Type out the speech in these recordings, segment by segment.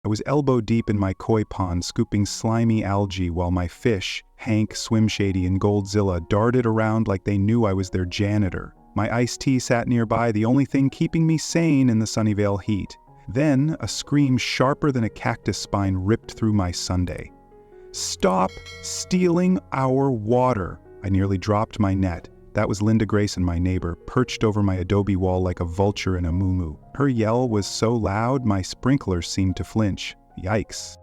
I was elbow deep in my koi pond scooping slimy algae while my fish, Hank, Swim Shady, and Goldzilla darted around like they knew I was their janitor. My iced tea sat nearby, the only thing keeping me sane in the Sunnyvale heat. Then, a scream sharper than a cactus spine ripped through my Sunday. "Stop stealing our water!" I nearly dropped my net. That was Linda Grayson, my neighbor, perched over my adobe wall like a vulture in a muumuu. Her yell was so loud, my sprinklers seemed to flinch. Yikes.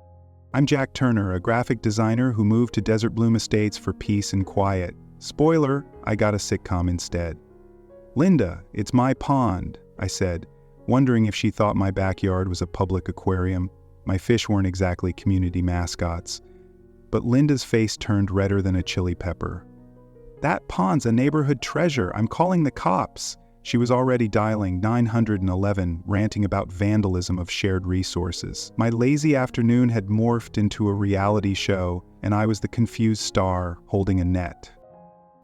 I'm Jack Turner, a graphic designer who moved to Desert Bloom Estates for peace and quiet. Spoiler, I got a sitcom instead. "Linda, it's my pond," I said, wondering if she thought my backyard was a public aquarium. My fish weren't exactly community mascots. But Linda's face turned redder than a chili pepper. "That pond's a neighborhood treasure. I'm calling the cops." She was already dialing 911, ranting about vandalism of shared resources. My lazy afternoon had morphed into a reality show, and I was the confused star holding a net.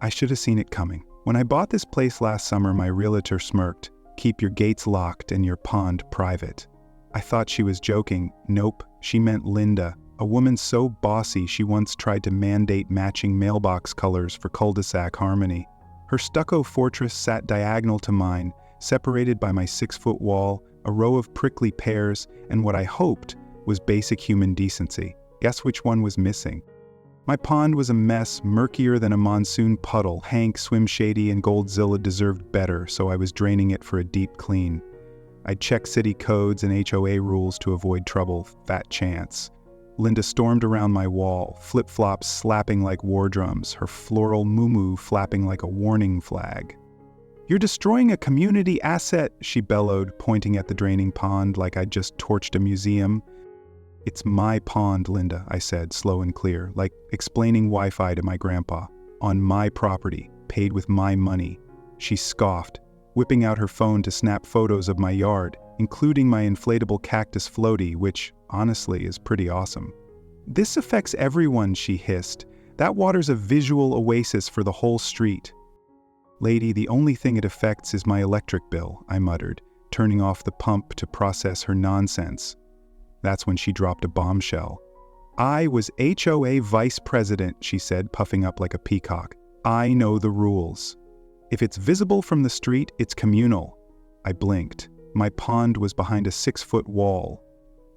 I should have seen it coming. When I bought this place last summer, my realtor smirked, "Keep your gates locked and your pond private." I thought she was joking. Nope, she meant Linda. A woman so bossy she once tried to mandate matching mailbox colors for cul-de-sac harmony. Her stucco fortress sat diagonal to mine, separated by my 6-foot wall, a row of prickly pears, and what I hoped was basic human decency. Guess which one was missing? My pond was a mess, murkier than a monsoon puddle. Hank, Swim Shady, and Goldzilla deserved better, so I was draining it for a deep clean. I'd check city codes and HOA rules to avoid trouble. Fat chance. Linda stormed around my wall, flip-flops slapping like war drums, her floral muumuu flapping like a warning flag. "You're destroying a community asset," she bellowed, pointing at the draining pond like I'd just torched a museum. "It's my pond, Linda," I said, slow and clear, like explaining Wi-Fi to my grandpa. "On my property, paid with my money." She scoffed, whipping out her phone to snap photos of my yard, including my inflatable cactus floaty, which, honestly, is pretty awesome. "This affects everyone," she hissed. "That water's a visual oasis for the whole street." "Lady, the only thing it affects is my electric bill," I muttered, turning off the pump to process her nonsense. That's when she dropped a bombshell. "I was HOA vice president," she said, puffing up like a peacock. "I know the rules. If it's visible from the street, it's communal." I blinked. My pond was behind a 6-foot wall.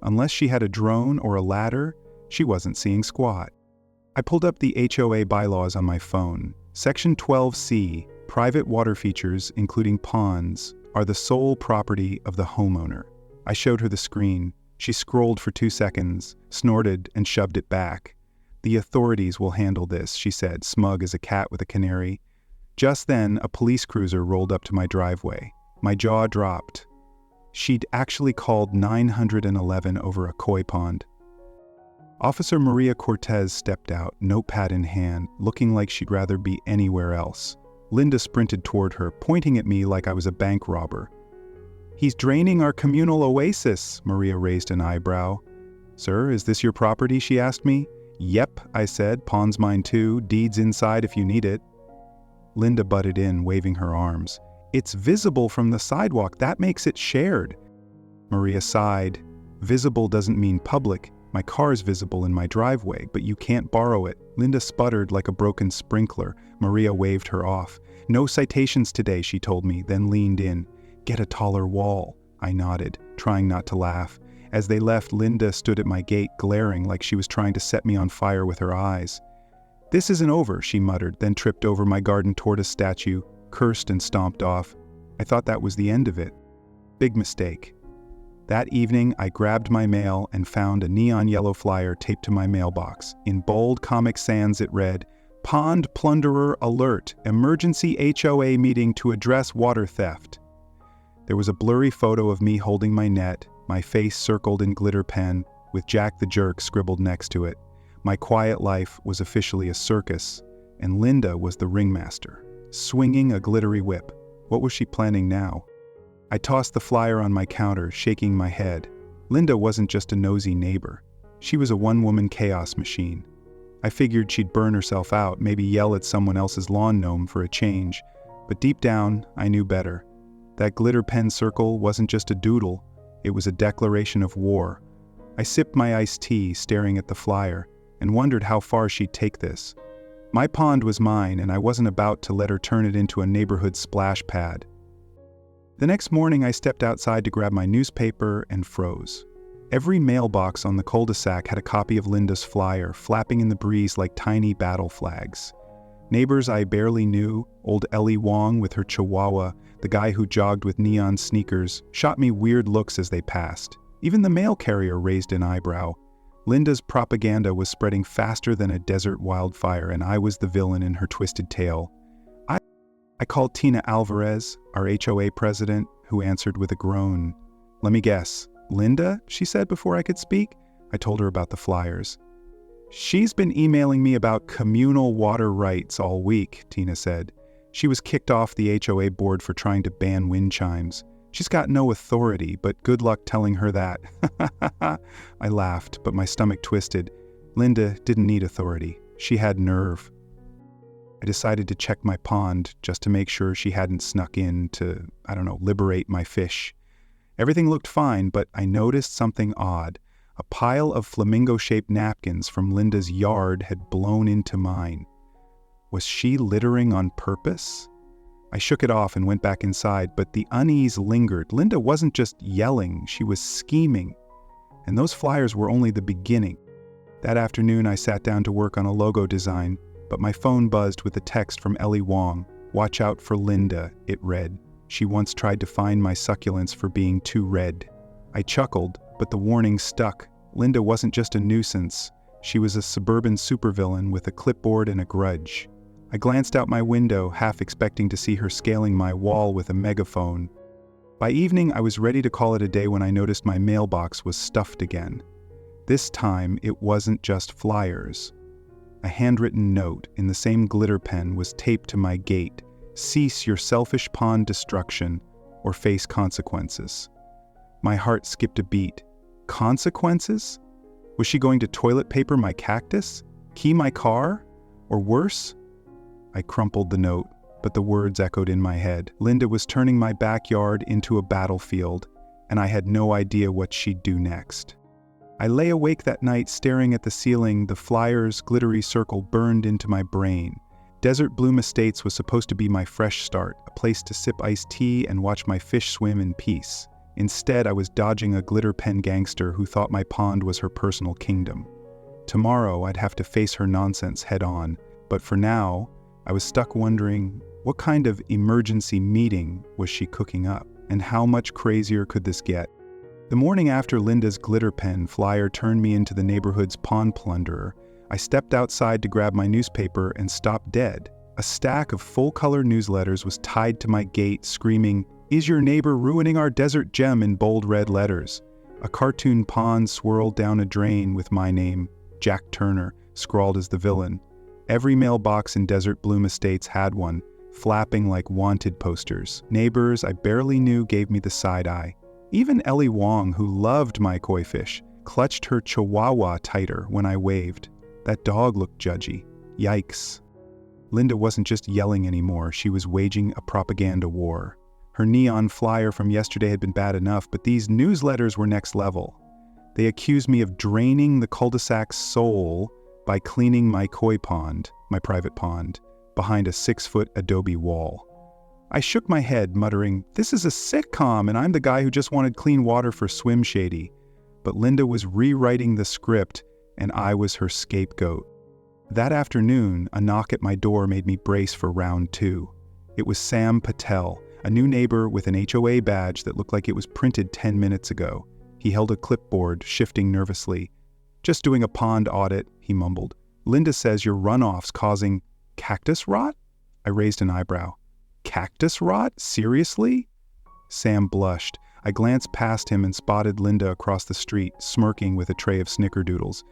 Unless she had a drone or a ladder, she wasn't seeing squat. I pulled up the HOA bylaws on my phone. Section 12C, private water features, including ponds, are the sole property of the homeowner. I showed her the screen. She scrolled for 2 seconds, snorted, and shoved it back. "The authorities will handle this," she said, smug as a cat with a canary. Just then, a police cruiser rolled up to my driveway. My jaw dropped. She'd actually called 911 over a koi pond. Officer Maria Cortez stepped out, notepad in hand, looking like she'd rather be anywhere else. Linda sprinted toward her, pointing at me like I was a bank robber. "He's draining our communal oasis," Maria raised an eyebrow. "Sir, is this your property?" she asked me. "Yep," I said, "pond's mine too, deed's inside if you need it." Linda butted in, waving her arms. "It's visible from the sidewalk, that makes it shared." Maria sighed. "Visible doesn't mean public. My car's visible in my driveway, but you can't borrow it." Linda sputtered like a broken sprinkler. Maria waved her off. "No citations today," she told me, then leaned in. "Get a taller wall." I nodded, trying not to laugh. As they left, Linda stood at my gate, glaring like she was trying to set me on fire with her eyes. "This isn't over," she muttered, then tripped over my garden tortoise statue, cursed and stomped off. I thought that was the end of it. Big mistake. That evening, I grabbed my mail and found a neon yellow flyer taped to my mailbox. In bold Comic Sans it read, "Pond Plunderer Alert, Emergency HOA Meeting to Address Water Theft." There was a blurry photo of me holding my net, my face circled in glitter pen, with Jack the Jerk scribbled next to it. My quiet life was officially a circus, and Linda was the ringmaster, swinging a glittery whip. What was she planning now? I tossed the flyer on my counter, shaking my head. Linda wasn't just a nosy neighbor. She was a one-woman chaos machine. I figured she'd burn herself out, maybe yell at someone else's lawn gnome for a change. But deep down, I knew better. That glitter pen circle wasn't just a doodle, it was a declaration of war. I sipped my iced tea, staring at the flyer, and wondered how far she'd take this. My pond was mine, and I wasn't about to let her turn it into a neighborhood splash pad. The next morning, I stepped outside to grab my newspaper and froze. Every mailbox on the cul-de-sac had a copy of Linda's flyer, flapping in the breeze like tiny battle flags. Neighbors I barely knew, old Ellie Wong with her chihuahua, the guy who jogged with neon sneakers, shot me weird looks as they passed. Even the mail carrier raised an eyebrow. Linda's propaganda was spreading faster than a desert wildfire, and I was the villain in her twisted tale. I called Tina Alvarez, our HOA president, who answered with a groan. "Let me guess. Linda?" she said before I could speak. I told her about the flyers. "She's been emailing me about communal water rights all week," Tina said. She was kicked off the HOA board for trying to ban wind chimes. She's got no authority, but good luck telling her that. I laughed, but my stomach twisted. Linda didn't need authority. She had nerve. I decided to check my pond just to make sure she hadn't snuck in to, liberate my fish. Everything looked fine, but I noticed something odd. A pile of flamingo-shaped napkins from Linda's yard had blown into mine. Was she littering on purpose? I shook it off and went back inside, but the unease lingered. Linda wasn't just yelling, she was scheming. And those flyers were only the beginning. That afternoon, I sat down to work on a logo design, but my phone buzzed with a text from Ellie Wong. "Watch out for Linda," it read. She once tried to fine my succulents for being too red. I chuckled, but the warning stuck. Linda wasn't just a nuisance. She was a suburban supervillain with a clipboard and a grudge. I glanced out my window, half expecting to see her scaling my wall with a megaphone. By evening, I was ready to call it a day when I noticed my mailbox was stuffed again. This time, it wasn't just flyers. A handwritten note in the same glitter pen was taped to my gate. "Cease your selfish pond destruction or face consequences." My heart skipped a beat. Consequences? Was she going to toilet paper my cactus? Key my car? Or worse? I crumpled the note, but the words echoed in my head. Linda was turning my backyard into a battlefield, and I had no idea what she'd do next. I lay awake that night staring at the ceiling. The flyer's glittery circle burned into my brain. Desert Bloom Estates was supposed to be my fresh start, a place to sip iced tea and watch my fish swim in peace. Instead, I was dodging a glitter pen gangster who thought my pond was her personal kingdom. Tomorrow, I'd have to face her nonsense head on, but for now, I was stuck wondering, what kind of emergency meeting was she cooking up, and how much crazier could this get? The morning after Linda's glitter pen flyer turned me into the neighborhood's pond plunderer, I stepped outside to grab my newspaper and stopped dead. A stack of full-color newsletters was tied to my gate, screaming, "Is your neighbor ruining our desert gem?" in bold red letters. A cartoon pond swirled down a drain with my name, Jack Turner, scrawled as the villain. Every mailbox in Desert Bloom Estates had one, flapping like wanted posters. Neighbors I barely knew gave me the side eye. Even Ellie Wong, who loved my koi fish, clutched her chihuahua tighter when I waved. That dog looked judgy. Yikes. Linda wasn't just yelling anymore, she was waging a propaganda war. Her neon flyer from yesterday had been bad enough, but these newsletters were next level. They accused me of draining the cul-de-sac's soul by cleaning my koi pond, my private pond, behind a 6-foot adobe wall. I shook my head, muttering, "This is a sitcom, and I'm the guy who just wanted clean water for Swim Shady." But Linda was rewriting the script, and I was her scapegoat. That afternoon, a knock at my door made me brace for round 2. It was Sam Patel, a new neighbor with an HOA badge that looked like it was printed 10 minutes ago. He held a clipboard, shifting nervously. "Just doing a pond audit," he mumbled. "Linda says your runoff's causing cactus rot?" I raised an eyebrow. "Cactus rot? Seriously?" Sam blushed. I glanced past him and spotted Linda across the street, smirking with a tray of snickerdoodles.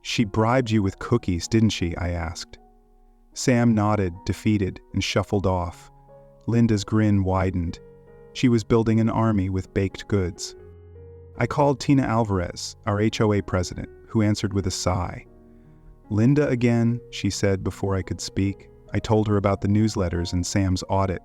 "She bribed you with cookies, didn't she?" I asked. Sam nodded, defeated, and shuffled off. Linda's grin widened. She was building an army with baked goods. I called Tina Alvarez, our HOA president, who answered with a sigh. "Linda again," she said before I could speak. I told her about the newsletters and Sam's audit.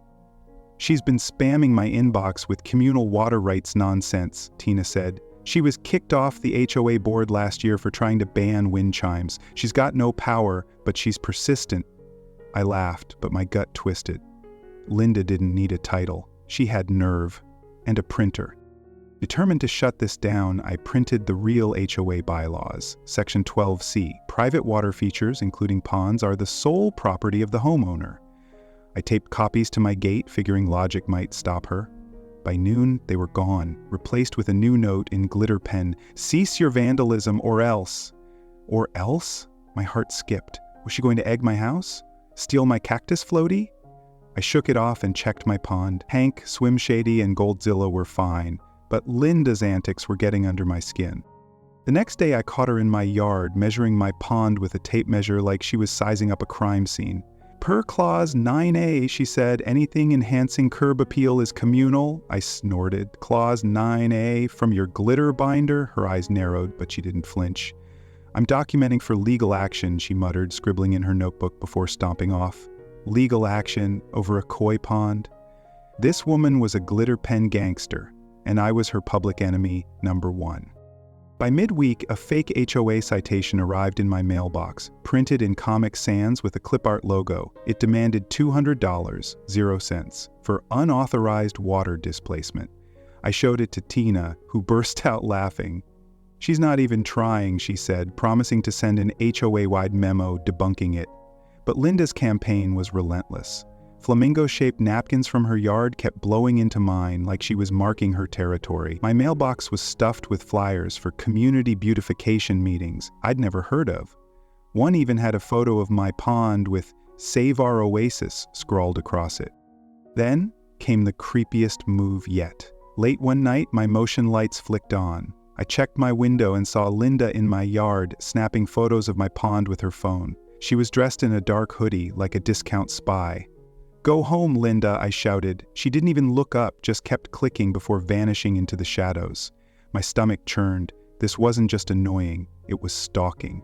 "She's been spamming my inbox with communal water rights nonsense," Tina said. She was kicked off the HOA board last year for trying to ban wind chimes. She's got no power, but she's persistent. I laughed, but my gut twisted. Linda didn't need a title. She had nerve. And a printer. Determined to shut this down, I printed the real HOA bylaws. Section 12C. Private water features, including ponds, are the sole property of the homeowner. I taped copies to my gate, figuring logic might stop her. By noon, they were gone, replaced with a new note in glitter pen. Cease your vandalism or else. Or else? My heart skipped. Was she going to egg my house? Steal my cactus floaty? I shook it off and checked my pond. Hank, Swim Shady, and Goldzilla were fine, but Linda's antics were getting under my skin. The next day I caught her in my yard, measuring my pond with a tape measure like she was sizing up a crime scene. Per clause 9A, she said, anything enhancing curb appeal is communal. I snorted. Clause 9A, from your glitter binder? Her eyes narrowed, but she didn't flinch. I'm documenting for legal action, she muttered, scribbling in her notebook before stomping off. Legal action over a koi pond. This woman was a glitter pen gangster, and I was her public enemy number one. By midweek, a fake HOA citation arrived in my mailbox, printed in Comic Sans with a clip art logo. It demanded $200, 0 cents, for unauthorized water displacement. I showed it to Tina, who burst out laughing. She's not even trying, she said, promising to send an HOA-wide memo debunking it. But Linda's campaign was relentless. Flamingo-shaped napkins from her yard kept blowing into mine like she was marking her territory. My mailbox was stuffed with flyers for community beautification meetings I'd never heard of. One even had a photo of my pond with "Save Our Oasis" scrawled across it. Then came the creepiest move yet. Late one night, my motion lights flicked on. I checked my window and saw Linda in my yard snapping photos of my pond with her phone. She was dressed in a dark hoodie, like a discount spy. "Go home, Linda," I shouted. She didn't even look up, just kept clicking before vanishing into the shadows. My stomach churned. This wasn't just annoying, it was stalking.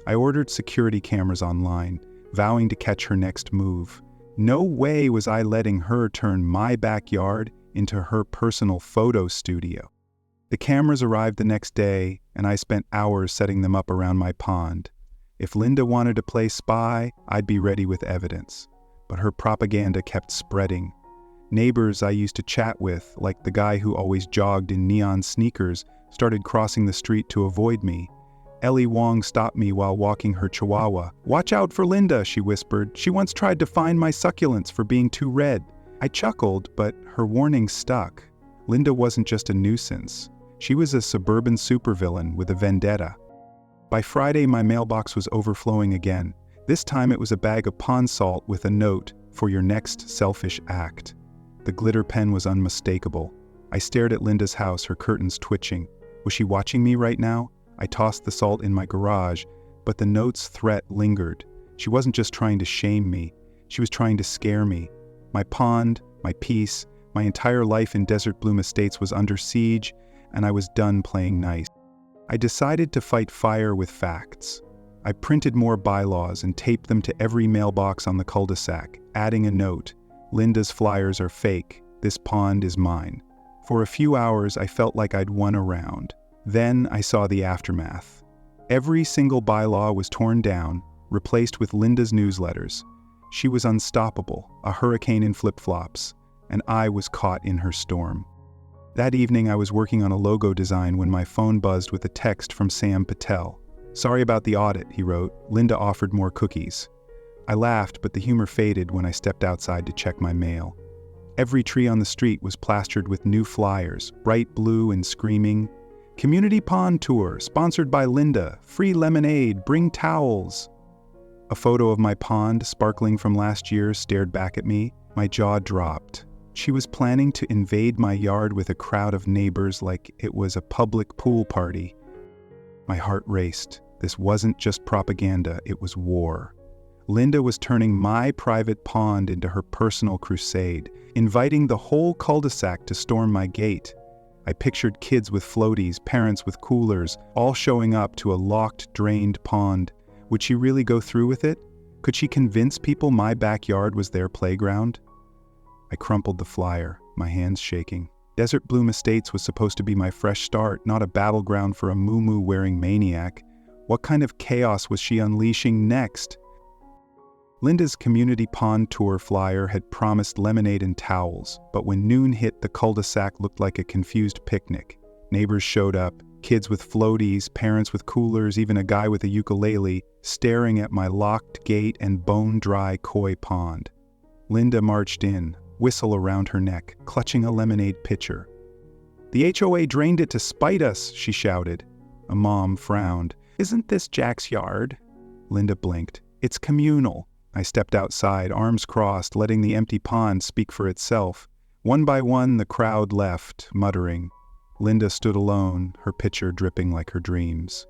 I ordered security cameras online, vowing to catch her next move. No way was I letting her turn my backyard into her personal photo studio. The cameras arrived the next day, and I spent hours setting them up around my pond. If Linda wanted to play spy, I'd be ready with evidence. But her propaganda kept spreading. Neighbors I used to chat with, like the guy who always jogged in neon sneakers, started crossing the street to avoid me. Ellie Wong stopped me while walking her chihuahua. "Watch out for Linda," she whispered. "She once tried to fine my succulents for being too red." I chuckled, but her warning stuck. Linda wasn't just a nuisance. She was a suburban supervillain with a vendetta. By Friday, my mailbox was overflowing again. This time it was a bag of pond salt with a note, "For your next selfish act." The glitter pen was unmistakable. I stared at Linda's house, her curtains twitching. Was she watching me right now? I tossed the salt in my garage, but the note's threat lingered. She wasn't just trying to shame me. She was trying to scare me. My pond, my peace, my entire life in Desert Bloom Estates was under siege, and I was done playing nice. I decided to fight fire with facts. I printed more bylaws and taped them to every mailbox on the cul-de-sac, adding a note: "Linda's flyers are fake. This pond is mine." For a few hours, I felt like I'd won a round. Then I saw the aftermath. Every single bylaw was torn down, replaced with Linda's newsletters. She was unstoppable, a hurricane in flip-flops, and I was caught in her storm. That evening, I was working on a logo design when my phone buzzed with a text from Sam Patel. "Sorry about the audit," he wrote. "Linda offered more cookies." I laughed, but the humor faded when I stepped outside to check my mail. Every tree on the street was plastered with new flyers, bright blue and screaming, "Community Pond Tour, sponsored by Linda, free lemonade, bring towels." A photo of my pond, sparkling from last year, stared back at me. My jaw dropped. She was planning to invade my yard with a crowd of neighbors like it was a public pool party. My heart raced. This wasn't just propaganda, it was war. Linda was turning my private pond into her personal crusade, inviting the whole cul-de-sac to storm my gate. I pictured kids with floaties, parents with coolers, all showing up to a locked, drained pond. Would she really go through with it? Could she convince people my backyard was their playground? I crumpled the flyer, my hands shaking. Desert Bloom Estates was supposed to be my fresh start, not a battleground for a moo-moo-wearing maniac. What kind of chaos was she unleashing next? Linda's community pond tour flyer had promised lemonade and towels, but when noon hit, the cul-de-sac looked like a confused picnic. Neighbors showed up, kids with floaties, parents with coolers, even a guy with a ukulele, staring at my locked gate and bone-dry koi pond. Linda marched in, whistle around her neck, clutching a lemonade pitcher. "The HOA drained it to spite us," she shouted. A mom frowned. "Isn't this Jack's yard?" Linda blinked. "It's communal." I stepped outside, arms crossed, letting the empty pond speak for itself. One by one, the crowd left, muttering. Linda stood alone, her pitcher dripping like her dreams.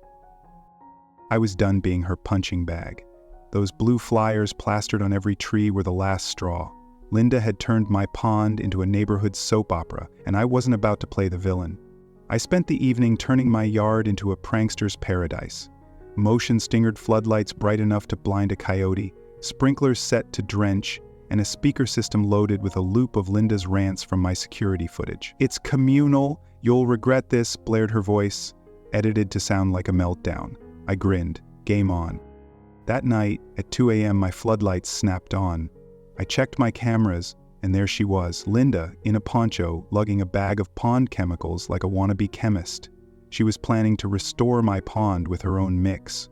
I was done being her punching bag. Those blue flyers plastered on every tree were the last straw. Linda had turned my pond into a neighborhood soap opera, and I wasn't about to play the villain. I spent the evening turning my yard into a prankster's paradise. Motion-stingered floodlights bright enough to blind a coyote, sprinklers set to drench, and a speaker system loaded with a loop of Linda's rants from my security footage. "It's communal, you'll regret this," blared her voice, edited to sound like a meltdown. I grinned. Game on. That night, at 2 a.m., my floodlights snapped on. I checked my cameras, and there she was, Linda, in a poncho, lugging a bag of pond chemicals like a wannabe chemist. She was planning to restore my pond with her own mix.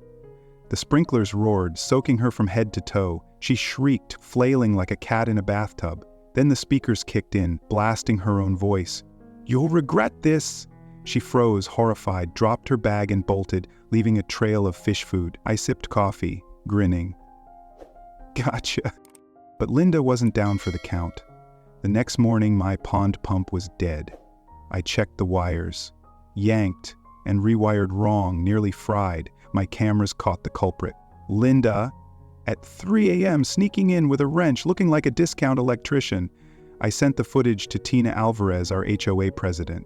The sprinklers roared, soaking her from head to toe. She shrieked, flailing like a cat in a bathtub. Then the speakers kicked in, blasting her own voice. "You'll regret this!" She froze, horrified, dropped her bag and bolted, leaving a trail of fish food. I sipped coffee, grinning. Gotcha. But Linda wasn't down for the count. The next morning, my pond pump was dead. I checked the wires. Yanked and rewired wrong, nearly fried. My cameras caught the culprit. Linda, at 3 a.m., sneaking in with a wrench, looking like a discount electrician. I sent the footage to Tina Alvarez, our HOA president.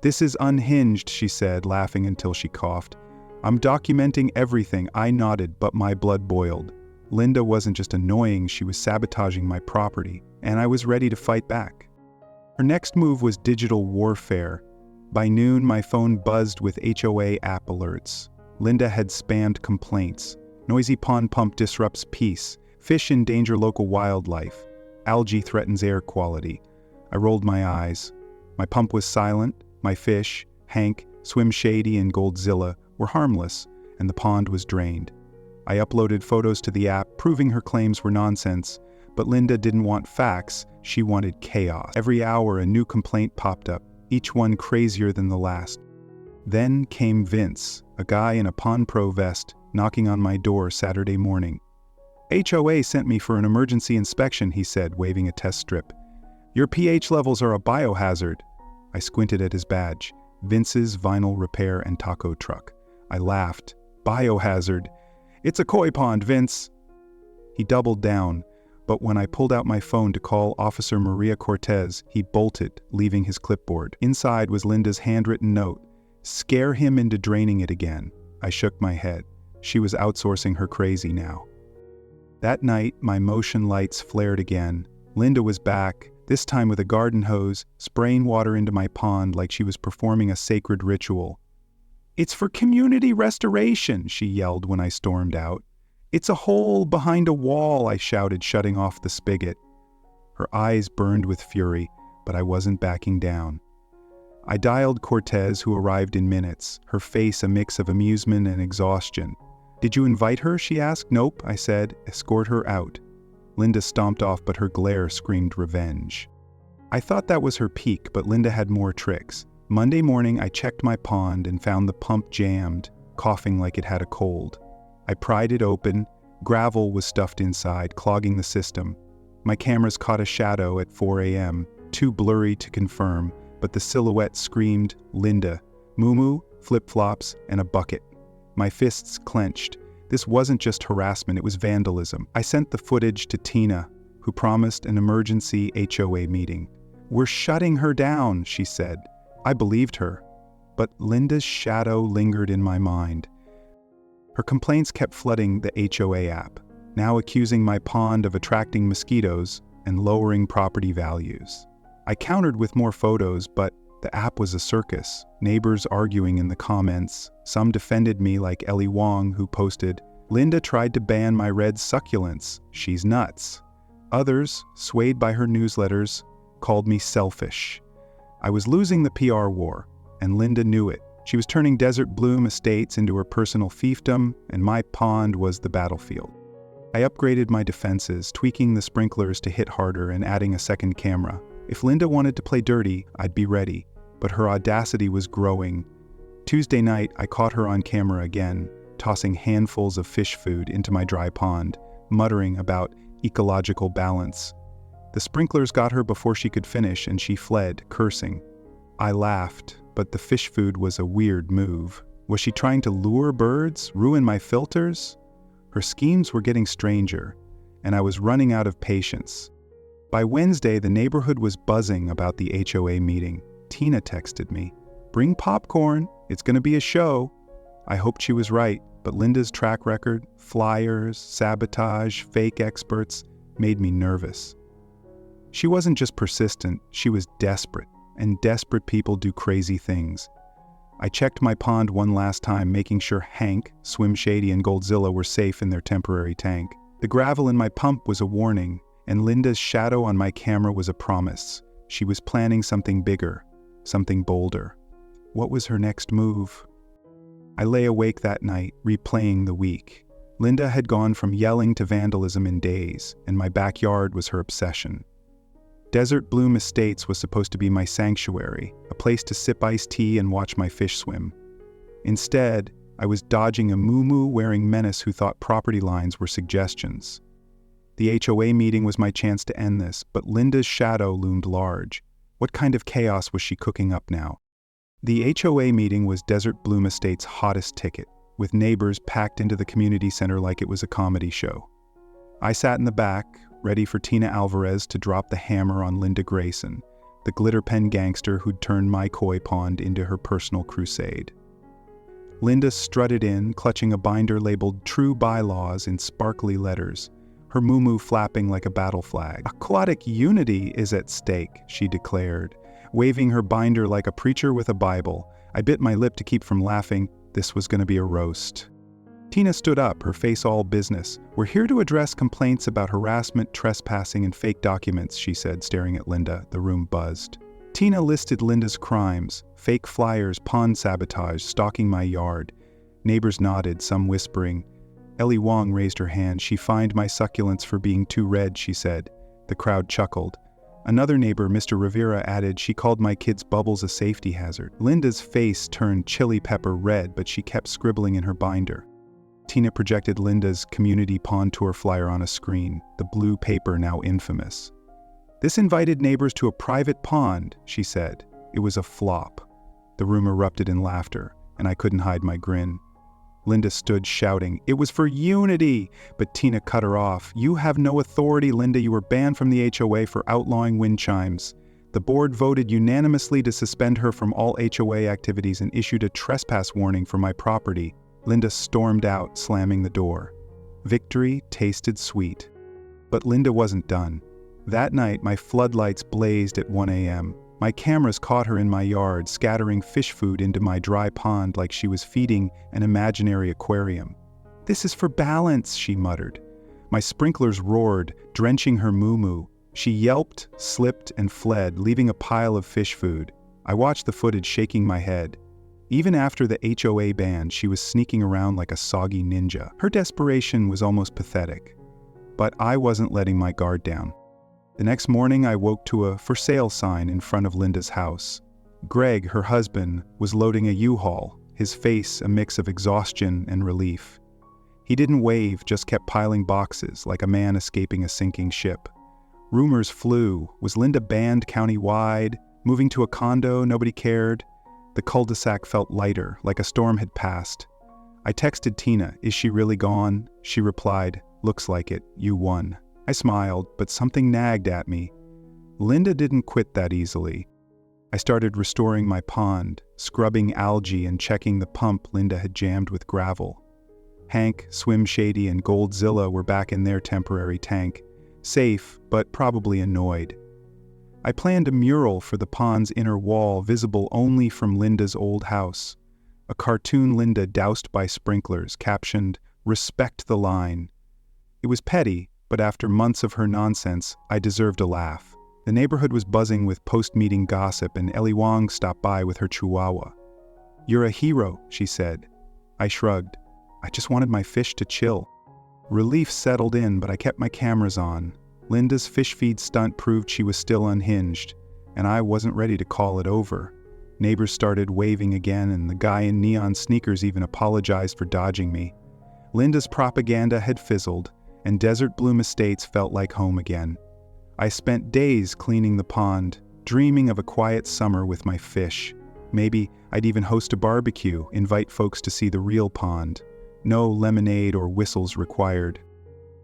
"This is unhinged," she said, laughing until she coughed. "I'm documenting everything." I nodded, but my blood boiled. Linda wasn't just annoying, she was sabotaging my property, and I was ready to fight back. Her next move was digital warfare. By noon, my phone buzzed with HOA app alerts. Linda had spammed complaints. Noisy pond pump disrupts peace. Fish endanger local wildlife. Algae threatens air quality. I rolled my eyes. My pump was silent. My fish, Hank, Swim Shady, and Goldzilla, were harmless, and the pond was drained. I uploaded photos to the app, proving her claims were nonsense. But Linda didn't want facts. She wanted chaos. Every hour, a new complaint popped up, each one crazier than the last. Then came Vince, a guy in a Pond Pro vest, knocking on my door Saturday morning. "HOA sent me for an emergency inspection," he said, waving a test strip. "Your pH levels are a biohazard." I squinted at his badge, Vince's Vinyl Repair and Taco Truck. I laughed. "Biohazard? It's a koi pond, Vince." He doubled down, but when I pulled out my phone to call Officer Maria Cortez, he bolted, leaving his clipboard. Inside was Linda's handwritten note. "Scare him into draining it again." I shook my head. She was outsourcing her crazy now. That night, my motion lights flared again. Linda was back, this time with a garden hose, spraying water into my pond like she was performing a sacred ritual. "It's for community restoration," she yelled when I stormed out. "It's a hole behind a wall," I shouted, shutting off the spigot. Her eyes burned with fury, but I wasn't backing down. I dialed Cortez, who arrived in minutes, her face a mix of amusement and exhaustion. "Did you invite her?" she asked. "Nope," I said. "Escort her out." Linda stomped off, but her glare screamed revenge. I thought that was her peak, but Linda had more tricks. Monday morning, I checked my pond and found the pump jammed, coughing like it had a cold. I pried it open. Gravel was stuffed inside, clogging the system. My cameras caught a shadow at 4 a.m., too blurry to confirm, but the silhouette screamed, "Linda." Moo-moo, flip-flops, and a bucket. My fists clenched. This wasn't just harassment, it was vandalism. I sent the footage to Tina, who promised an emergency HOA meeting. "We're shutting her down," she said. I believed her. But Linda's shadow lingered in my mind. Her complaints kept flooding the HOA app, now accusing my pond of attracting mosquitoes and lowering property values. I countered with more photos, but the app was a circus. Neighbors arguing in the comments. Some defended me like Ellie Wong, who posted, "Linda tried to ban my red succulents. She's nuts." Others, swayed by her newsletters, called me selfish. I was losing the PR war, and Linda knew it. She was turning Desert Bloom Estates into her personal fiefdom, and my pond was the battlefield. I upgraded my defenses, tweaking the sprinklers to hit harder and adding a second camera. If Linda wanted to play dirty, I'd be ready, but her audacity was growing. Tuesday night, I caught her on camera again, tossing handfuls of fish food into my dry pond, muttering about ecological balance. The sprinklers got her before she could finish, and she fled, cursing. I laughed, but the fish food was a weird move. Was she trying to lure birds, ruin my filters? Her schemes were getting stranger, and I was running out of patience. By Wednesday, the neighborhood was buzzing about the HOA meeting. Tina texted me, "Bring popcorn, it's going to be a show." I hoped she was right, but Linda's track record, flyers, sabotage, fake experts, made me nervous. She wasn't just persistent, she was desperate, and desperate people do crazy things. I checked my pond one last time, making sure Hank, Swim Shady, and Goldzilla were safe in their temporary tank. The gravel in my pump was a warning, and Linda's shadow on my camera was a promise. She was planning something bigger, something bolder. What was her next move? I lay awake that night, replaying the week. Linda had gone from yelling to vandalism in days, and my backyard was her obsession. Desert Bloom Estates was supposed to be my sanctuary, a place to sip iced tea and watch my fish swim. Instead, I was dodging a moo-moo-wearing menace who thought property lines were suggestions. The HOA meeting was my chance to end this, but Linda's shadow loomed large. What kind of chaos was she cooking up now? The HOA meeting was Desert Bloom Estate's hottest ticket, with neighbors packed into the community center like it was a comedy show. I sat in the back, ready for Tina Alvarez to drop the hammer on Linda Grayson, the glitter pen gangster who'd turned my koi pond into her personal crusade. Linda strutted in, clutching a binder labeled True Bylaws in sparkly letters, her moo-moo flapping like a battle flag. "Aquatic unity is at stake," she declared, waving her binder like a preacher with a Bible. I bit my lip to keep from laughing. This was going to be a roast. Tina stood up, her face all business. "We're here to address complaints about harassment, trespassing, and fake documents," she said, staring at Linda. The room buzzed. Tina listed Linda's crimes: fake flyers, pond sabotage, stalking my yard. Neighbors nodded, some whispering. Ellie Wong raised her hand. "She fined my succulents for being too red," she said. The crowd chuckled. Another neighbor, Mr. Rivera, added, "She called my kids' bubbles a safety hazard." Linda's face turned chili pepper red, but she kept scribbling in her binder. Tina projected Linda's community pond tour flyer on a screen, the blue paper now infamous. "This invited neighbors to a private pond," she said. It was a flop. The room erupted in laughter, and I couldn't hide my grin. Linda stood shouting, "It was for unity!" But Tina cut her off. "You have no authority, Linda. You were banned from the HOA for outlawing wind chimes. The board voted unanimously to suspend her from all HOA activities and issued a trespass warning for my property." Linda stormed out, slamming the door. Victory tasted sweet. But Linda wasn't done. That night, my floodlights blazed at 1 a.m. My cameras caught her in my yard, scattering fish food into my dry pond like she was feeding an imaginary aquarium. "This is for balance," she muttered. My sprinklers roared, drenching her moo-moo. She yelped, slipped, and fled, leaving a pile of fish food. I watched the footage, shaking my head. Even after the HOA ban, she was sneaking around like a soggy ninja. Her desperation was almost pathetic. But I wasn't letting my guard down. The next morning, I woke to a "for sale" sign in front of Linda's house. Greg, her husband, was loading a U-Haul, his face a mix of exhaustion and relief. He didn't wave, just kept piling boxes like a man escaping a sinking ship. Rumors flew. Was Linda banned county-wide? Moving to a condo? Nobody cared. The cul-de-sac felt lighter, like a storm had passed. I texted Tina, "Is she really gone?" She replied, "Looks like it. You won." I smiled, but something nagged at me. Linda didn't quit that easily. I started restoring my pond, scrubbing algae and checking the pump Linda had jammed with gravel. Hank, Swim Shady, and Goldzilla were back in their temporary tank, safe, but probably annoyed. I planned a mural for the pond's inner wall visible only from Linda's old house. A cartoon Linda doused by sprinklers, captioned, "Respect the line." It was petty, but after months of her nonsense, I deserved a laugh. The neighborhood was buzzing with post-meeting gossip, and Ellie Wong stopped by with her chihuahua. "You're a hero," she said. I shrugged. I just wanted my fish to chill. Relief settled in, but I kept my cameras on. Linda's fish feed stunt proved she was still unhinged, and I wasn't ready to call it over. Neighbors started waving again, and the guy in neon sneakers even apologized for dodging me. Linda's propaganda had fizzled, and Desert Bloom Estates felt like home again. I spent days cleaning the pond, dreaming of a quiet summer with my fish. Maybe I'd even host a barbecue, invite folks to see the real pond. No lemonade or whistles required.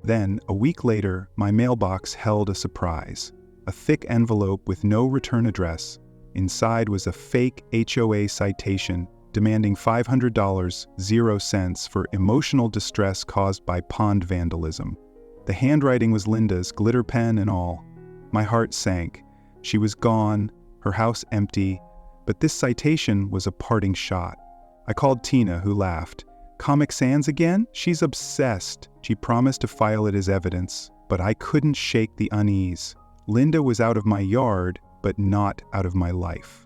Then, a week later, my mailbox held a surprise. A thick envelope with no return address. Inside was a fake HOA citation demanding $500, 0 cents, for emotional distress caused by pond vandalism. The handwriting was Linda's, glitter pen and all. My heart sank. She was gone, her house empty, but this citation was a parting shot. I called Tina, who laughed. "Comic Sans again? She's obsessed." She promised to file it as evidence, but I couldn't shake the unease. Linda was out of my yard, but not out of my life.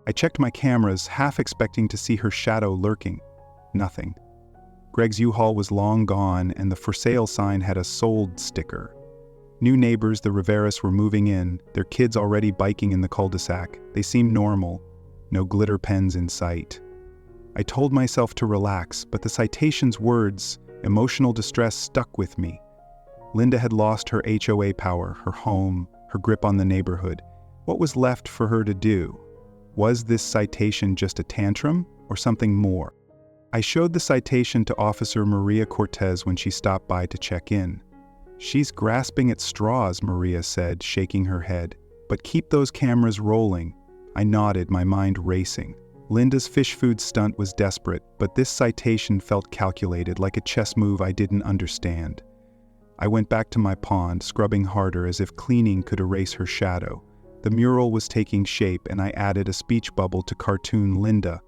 I checked my cameras, half expecting to see her shadow lurking. Nothing. Greg's U-Haul was long gone, and the for sale sign had a sold sticker. New neighbors, the Riveras, were moving in, their kids already biking in the cul-de-sac. They seemed normal. No glitter pens in sight. I told myself to relax, but the citation's words, emotional distress, stuck with me. Linda had lost her HOA power, her home, her grip on the neighborhood. What was left for her to do? Was this citation just a tantrum, or something more? I showed the citation to Officer Maria Cortez when she stopped by to check in. "She's grasping at straws," Maria said, shaking her head. "But keep those cameras rolling." I nodded, my mind racing. Linda's fish food stunt was desperate, but this citation felt calculated, like a chess move I didn't understand. I went back to my pond, scrubbing harder as if cleaning could erase her shadow. The mural was taking shape, and I added a speech bubble to cartoon Linda.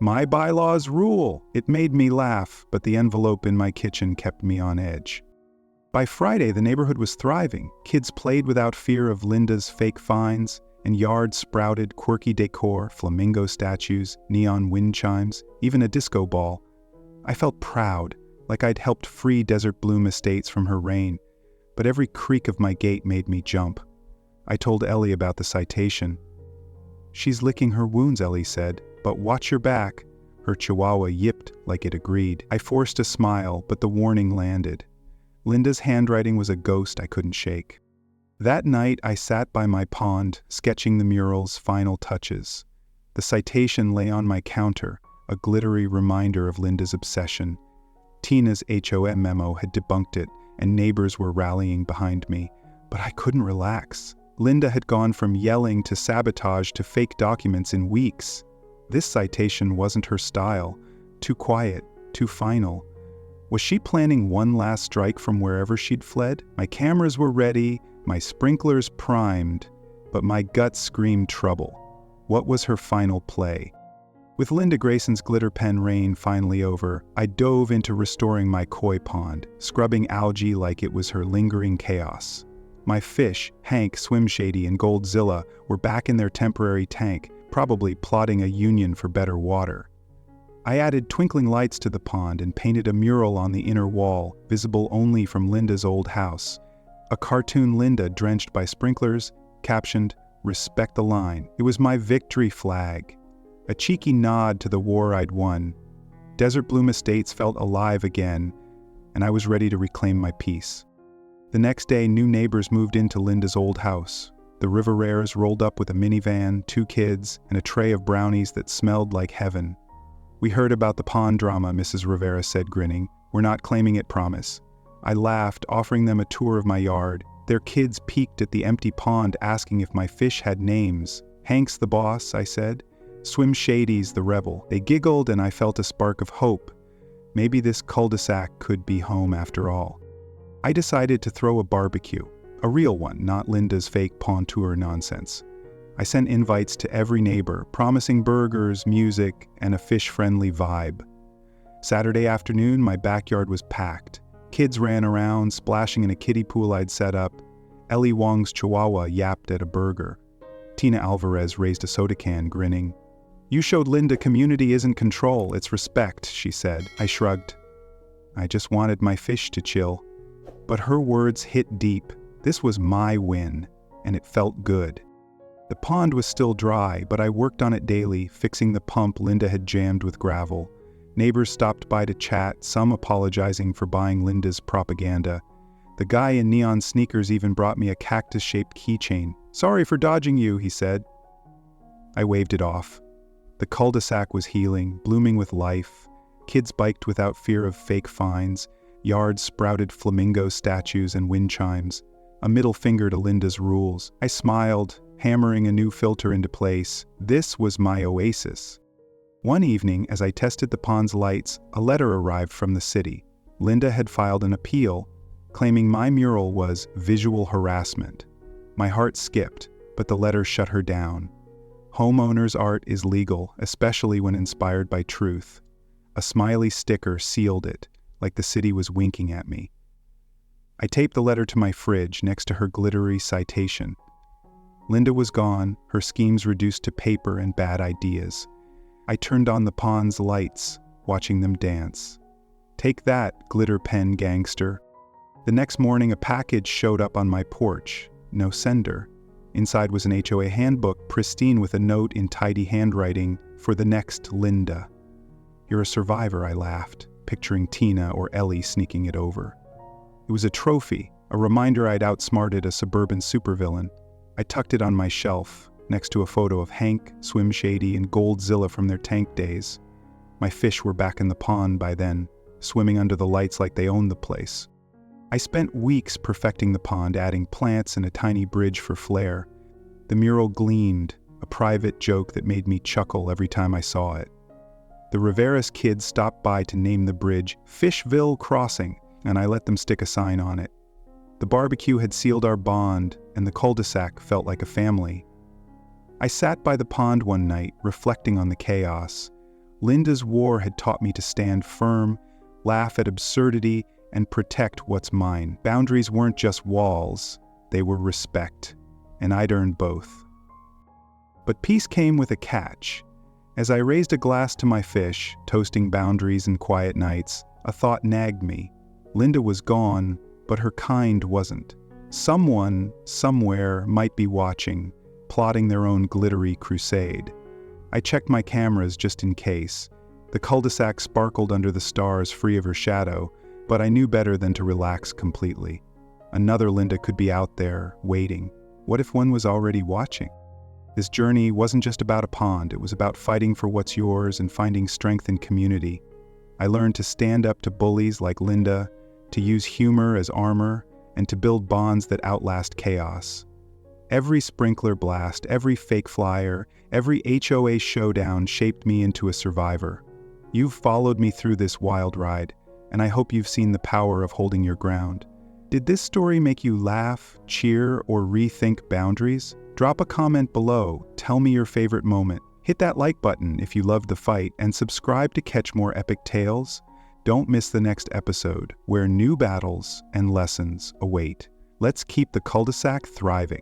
"My bylaws rule." It made me laugh, but the envelope in my kitchen kept me on edge. By Friday, the neighborhood was thriving. Kids played without fear of Linda's fake fines, and yards sprouted quirky decor, flamingo statues, neon wind chimes, even a disco ball. I felt proud, like I'd helped free Desert Bloom Estates from her reign, but every creak of my gate made me jump. I told Ellie about the citation. "She's licking her wounds," Ellie said, "but watch your back." Her chihuahua yipped like it agreed. I forced a smile, but the warning landed. Linda's handwriting was a ghost I couldn't shake. That night, I sat by my pond, sketching the mural's final touches. The citation lay on my counter, a glittery reminder of Linda's obsession. Tina's HOA memo had debunked it, and neighbors were rallying behind me, but I couldn't relax. Linda had gone from yelling to sabotage to fake documents in weeks. This citation wasn't her style. Too quiet, too final. Was she planning one last strike from wherever she'd fled? My cameras were ready, my sprinklers primed, but my gut screamed trouble. What was her final play? With Linda Grayson's glitter pen reign finally over, I dove into restoring my koi pond, scrubbing algae like it was her lingering chaos. My fish, Hank, Swim Shady, and Goldzilla, were back in their temporary tank, probably plotting a union for better water. I added twinkling lights to the pond and painted a mural on the inner wall, visible only from Linda's old house. A cartoon Linda drenched by sprinklers, captioned, "Respect the line." It was my victory flag. A cheeky nod to the war I'd won. Desert Bloom Estates felt alive again, and I was ready to reclaim my peace. The next day, new neighbors moved into Linda's old house. The Riveras rolled up with a minivan, 2 kids, and a tray of brownies that smelled like heaven. "We heard about the pond drama," Mrs. Rivera said, grinning. "We're not claiming it, promise." I laughed, offering them a tour of my yard. Their kids peeked at the empty pond, asking if my fish had names. "Hank's the boss," I said. "Swim Shady's the rebel." They giggled, and I felt a spark of hope. Maybe this cul-de-sac could be home after all. I decided to throw a barbecue, A real one, not Linda's fake pawn tour nonsense. I sent invites to every neighbor, promising burgers, music, and a fish-friendly vibe. Saturday afternoon, my backyard was packed. Kids ran around, splashing in a kiddie pool I'd set up. Ellie Wong's chihuahua yapped at a burger. Tina Alvarez raised a soda can, grinning. "You showed Linda community isn't control, it's respect," she said. I shrugged. I just wanted my fish to chill. But her words hit deep. This was my win, and it felt good. The pond was still dry, but I worked on it daily, fixing the pump Linda had jammed with gravel. Neighbors stopped by to chat, some apologizing for buying Linda's propaganda. The guy in neon sneakers even brought me a cactus-shaped keychain. "Sorry for dodging you," he said. I waved it off. The cul-de-sac was healing, blooming with life. Kids biked without fear of fake fines. Yards sprouted flamingo statues and wind chimes. A middle finger to Linda's rules. I smiled, hammering a new filter into place. This was my oasis. One evening, as I tested the pond's lights, a letter arrived from the city. Linda had filed an appeal, claiming my mural was visual harassment. My heart skipped, but the letter shut her down. Homeowners' art is legal, especially when inspired by truth. A smiley sticker sealed it, like the city was winking at me. I taped the letter to my fridge next to her glittery citation. Linda was gone, her schemes reduced to paper and bad ideas. I turned on the pond's lights, watching them dance. Take that, glitter pen gangster. The next morning, a package showed up on my porch. No sender. Inside was an HOA handbook, pristine with a note in tidy handwriting, "For the next Linda." "You're a survivor," I laughed, picturing Tina or Ellie sneaking it over. It was a trophy, a reminder I'd outsmarted a suburban supervillain. I tucked it on my shelf, next to a photo of Hank, Swim Shady, and Goldzilla from their tank days. My fish were back in the pond by then, swimming under the lights like they owned the place. I spent weeks perfecting the pond, adding plants and a tiny bridge for flair. The mural gleamed, a private joke that made me chuckle every time I saw it. The Rivera's kids stopped by to name the bridge Fishville Crossing, and I let them stick a sign on it. The barbecue had sealed our bond, and the cul-de-sac felt like a family. I sat by the pond one night, reflecting on the chaos. Linda's war had taught me to stand firm, laugh at absurdity, and protect what's mine. Boundaries weren't just walls, they were respect, and I'd earned both. But peace came with a catch. As I raised a glass to my fish, toasting boundaries and quiet nights, a thought nagged me. Linda was gone, but her kind wasn't. Someone, somewhere, might be watching, plotting their own glittery crusade. I checked my cameras just in case. The cul-de-sac sparkled under the stars, free of her shadow, but I knew better than to relax completely. Another Linda could be out there, waiting. What if one was already watching? This journey wasn't just about a pond, it was about fighting for what's yours and finding strength in community. I learned to stand up to bullies like Linda, to use humor as armor, and to build bonds that outlast chaos. Every sprinkler blast, every fake flyer, every HOA showdown shaped me into a survivor. You've followed me through this wild ride, and I hope you've seen the power of holding your ground. Did this story make you laugh, cheer, or rethink boundaries? Drop a comment below, tell me your favorite moment. Hit that like button if you loved the fight, and subscribe to catch more epic tales. Don't miss the next episode, where new battles and lessons await. Let's keep the cul-de-sac thriving.